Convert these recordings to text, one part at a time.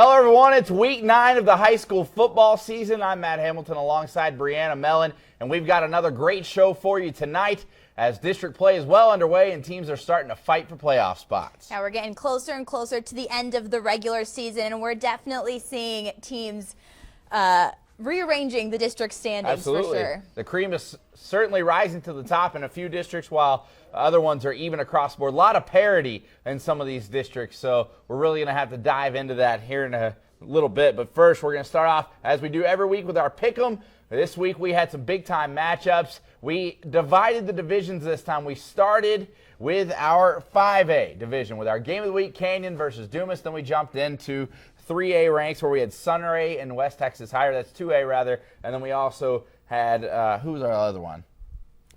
Hello, everyone. It's week 9 of the high school football season. I'm Matt Hamilton alongside Brianna Mellon, and we've got another great show for you tonight as district play is well underway and teams are starting to fight for playoff spots. Yeah, we're getting closer and closer to the end of the regular season, and we're definitely seeing teams rearranging the district standings. Absolutely. For sure. The cream is certainly rising to the top in a few districts while other ones are even across the board. A lot of parity in some of these districts, so we're really going to have to dive into that here in a little bit. But first, we're going to start off, as we do every week, with our Pick'em. This week, we had some big-time matchups. We divided the divisions this time. We started with our 5A division with our game of the week, Canyon versus Dumas. Then we jumped into 3A ranks where we had Sunray and West Texas Higher. That's 2A, rather. And then we also had, who was our other one?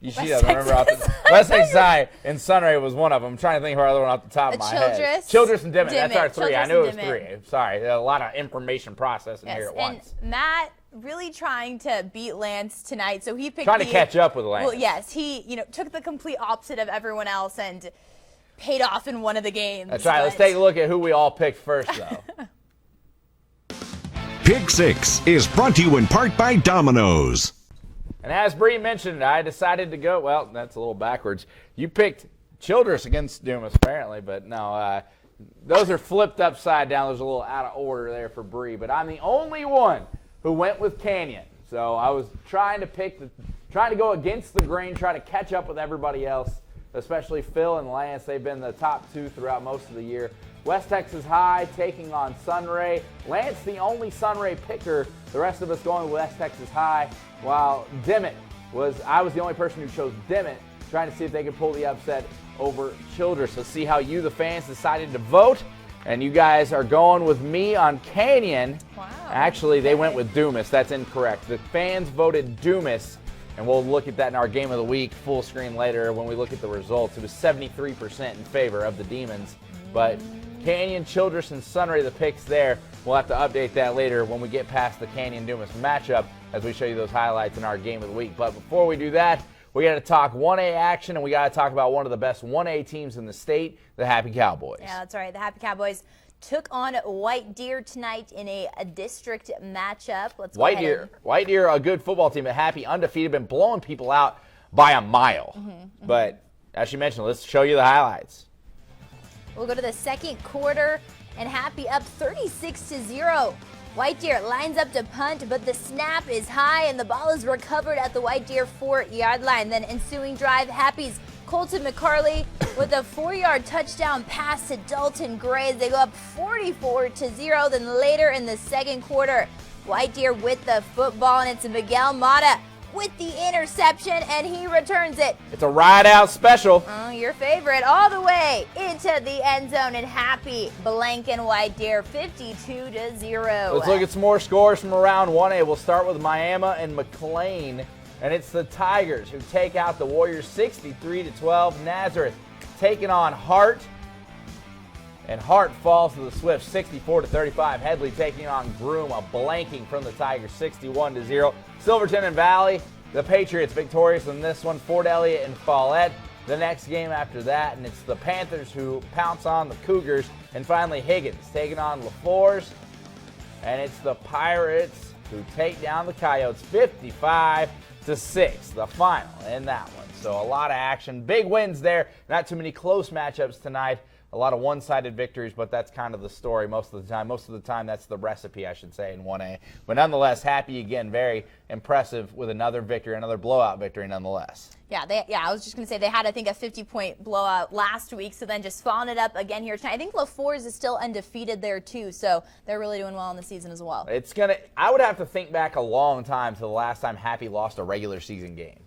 She doesn't remember off the West Texas High and Sunray was one of them. I'm trying to think of our other one off the top of my head. Childress and Dimmitt. That's our 3. I knew it was 3. Sorry, a lot of information processing here at once. And Matt really trying to beat Lance tonight, so he picked trying to catch up with Lance. Well, yes, he took the complete opposite of everyone else and paid off in one of the games. That's right. Let's take a look at who we all picked first, though. Pick 6 is brought to you in part by Domino's. And as Bree mentioned, I decided to go, well, that's a little backwards. You picked Childress against Dumas, apparently, but no, those are flipped upside down. There's a little out of order there for Bree, but I'm the only one who went with Canyon. So I was trying to go against the grain, try to catch up with everybody else, especially Phil and Lance. They've been the top 2 throughout most of the year. West Texas High taking on Sunray. Lance, the only Sunray picker. The rest of us going with West Texas High. While I was the only person who chose Dimmitt, trying to see if they could pull the upset over Childress. Let's see how you, the fans, decided to vote. And you guys are going with me on Canyon. Wow. Actually, they went with Dumas. That's incorrect. The fans voted Dumas. And we'll look at that in our game of the week full screen later when we look at the results. It was 73% in favor of the Demons. But Canyon, Childress, and Sunray, the picks there. We'll have to update that later when we get past the Canyon-Dumas matchup as we show you those highlights in our game of the week. But before we do that, we got to talk 1A action, and we got to talk about one of the best 1A teams in the state, the Happy Cowboys. Yeah, that's right. The Happy Cowboys took on White Deer tonight in a district matchup. White Deer, a good football team, but Happy undefeated, been blowing people out by a mile. But as you mentioned, let's show you the highlights. We'll go to the second quarter, and Happy up 36-0. White Deer lines up to punt, but the snap is high, and the ball is recovered at the White Deer 4-yard line. Then ensuing drive, Happy's Colton McCarley with a 4-yard touchdown pass to Dalton Gray. They go up 44-0. Then later in the second quarter, White Deer with the football, and it's Miguel Mata with the interception, and he returns it. It's a ride-out special. Oh, your favorite, all the way into the end zone, and Happy blanking White Deer 52-0. Let's look at some more scores from around 1A. We'll start with Miami and McLean, and it's the Tigers who take out the Warriors 63-12. Nazareth taking on Hart, and Hart falls to the Swifts 64-35. Headley taking on Groom, a blanking from the Tigers 61-0. Silverton and Valley, the Patriots victorious in this one. Fort Elliott and Follette the next game after that, and it's the Panthers who pounce on the Cougars. And finally Higgins taking on LaForce, and it's the Pirates who take down the Coyotes 55-6, the final in that one. So a lot of action, big wins there, not too many close matchups tonight. A lot of one-sided victories, but that's kind of the story most of the time. Most of the time, that's the recipe, I should say, in 1A. But nonetheless, Happy, again, very impressive with another victory, another blowout victory nonetheless. Yeah, I was just going to say they had, I think, a 50-point blowout last week, so then just following it up again here tonight. I think LaForce is still undefeated there, too, so they're really doing well in the season as well. I would have to think back a long time to the last time Happy lost a regular season game.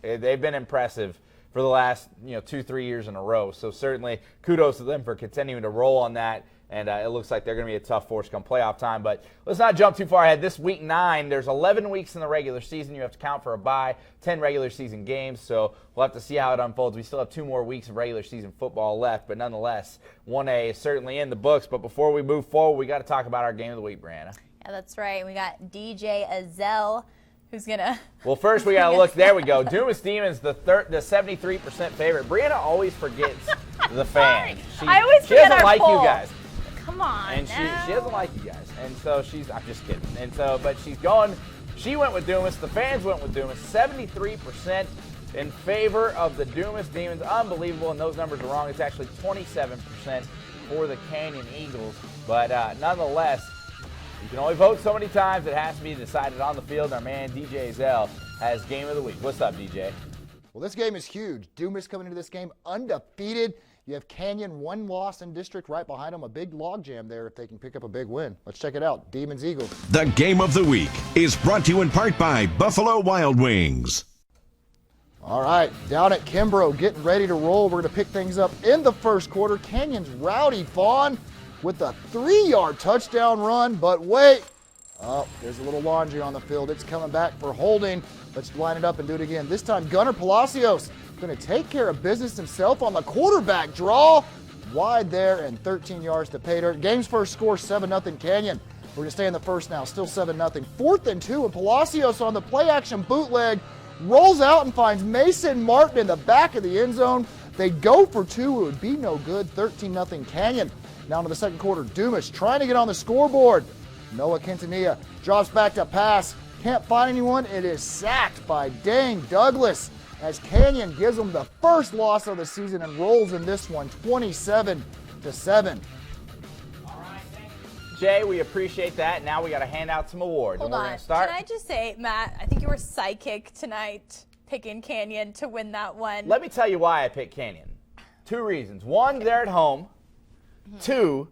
They've been impressive for the last 2-3 years in a row. So certainly kudos to them for continuing to roll on that. And it looks like they're going to be a tough force come playoff time. But let's not jump too far ahead. This week 9, there's 11 weeks in the regular season. You have to count for a bye, 10 regular season games. So we'll have to see how it unfolds. We still have 2 more weeks of regular season football left. But nonetheless, 1A is certainly in the books. But before we move forward, we got to talk about our game of the week, Brianna. Yeah, that's right. We got DJ Azell, who's going to... Well, first we got to look. There we go. Dumas Demons, the 73% favorite. Brianna always forgets the fans. I always forget doesn't our like poll. you guys. Come on. And she doesn't like you guys. And so I'm just kidding. And so, but she went with Dumas. The fans went with Dumas. 73% in favor of the Dumas Demons. Unbelievable. And those numbers are wrong. It's actually 27% for the Canyon Eagles. But nonetheless, you can only vote so many times. It has to be decided on the field. Our man, DJ Zell, has Game of the Week. What's up, DJ? Well, this game is huge. Dumas coming into this game undefeated. You have Canyon, 1 loss in district right behind them. A big logjam there if they can pick up a big win. Let's check it out. Demons, Eagles. The Game of the Week is brought to you in part by Buffalo Wild Wings. All right, down at Kimbrough, getting ready to roll. We're going to pick things up in the first quarter. Canyon's Rowdy Fawn with a 3-yard touchdown run. But wait, there's a little laundry on the field. It's coming back for holding. Let's line it up and do it again. This time, Gunnar Palacios going to take care of business himself on the quarterback draw. Wide there and 13 yards to pay dirt. Game's first score, 7-0 Canyon. We're going to stay in the first now, still 7-0. 4th and 2, and Palacios on the play-action bootleg rolls out and finds Mason Martin in the back of the end zone. They go for 2. It would be no good. 13-0 Canyon. Now to the second quarter. Dumas trying to get on the scoreboard. Noah Quintanilla drops back to pass. Can't find anyone. It is sacked by Dane Douglas as Canyon gives them the first loss of the season and rolls in this one 27-7. Jay, we appreciate that. Now we got to hand out some awards. Hold and we're on. going to start. Can I just say, Matt, I think you were psychic tonight picking Canyon to win that one. Let me tell you why I picked Canyon. 2 reasons. 1, they're at home. 2,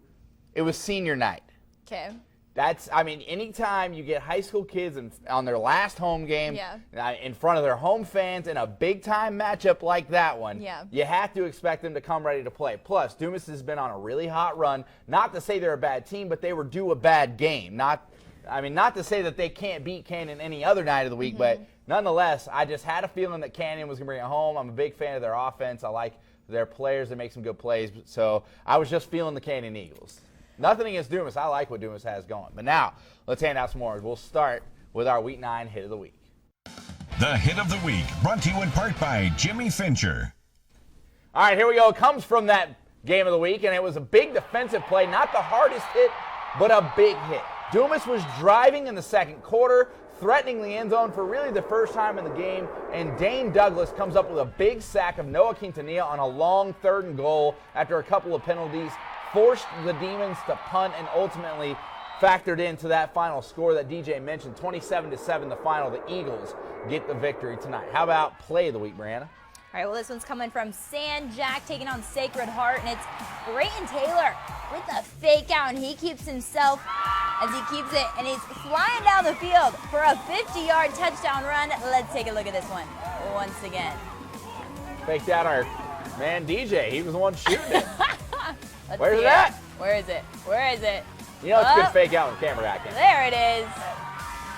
it was senior night. Okay. Anytime you get high school kids on their last home game in front of their home fans in a big-time matchup like that one, you have to expect them to come ready to play. Plus, Dumas has been on a really hot run. Not to say they're a bad team, but they were due a bad game. Not to say that they can't beat Canyon any other night of the week, but nonetheless, I just had a feeling that Canyon was going to bring it home. I'm a big fan of their offense. I like their players. They make some good plays. So I was just feeling the Canyon Eagles. Nothing against Dumas. I like what Dumas has going. But now, let's hand out some more. We'll start with our Week 9 Hit of the Week. The Hit of the Week, brought to you in part by Jimmy Fincher. All right, here we go. It comes from that Game of the Week, and it was a big defensive play. Not the hardest hit, but a big hit. Dumas was driving in the second quarter, threatening the end zone for really the first time in the game, and Dane Douglas comes up with a big sack of Noah Quintanilla on a long 3rd and goal after a couple of penalties. Forced the Demons to punt and ultimately factored into that final score that DJ mentioned, 27-7 the final. The Eagles get the victory tonight. How about Play of the Week, Brianna? All right, well, this one's coming from San Jack taking on Sacred Heart, and it's Brayton Taylor with a fake out, and he keeps himself as he keeps it, and he's flying down the field for a 50-yard touchdown run. Let's take a look at this one once again. Faked out our man DJ. He was the one shooting it. Where's see that? Where is it? Where is it? You know it's good fake out with camera back in. There it is.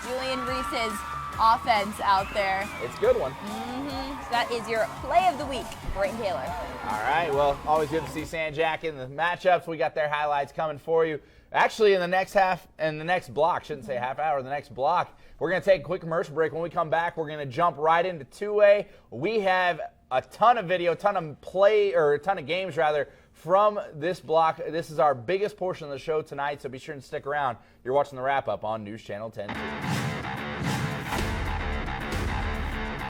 Julian Reese's offense out there. It's a good one. So that is your Play of the Week, Brayton Taylor. All right, well, always good to see San Jack in the matchups. We got their highlights coming for you. Actually, in the next block, shouldn't say half hour, the next block, we're going to take a quick commercial break. When we come back, we're going to jump right into 2A. We have a ton of video, a ton of games from this block. This is our biggest portion of the show tonight, so be sure to stick around. You're watching the wrap-up on News Channel 10.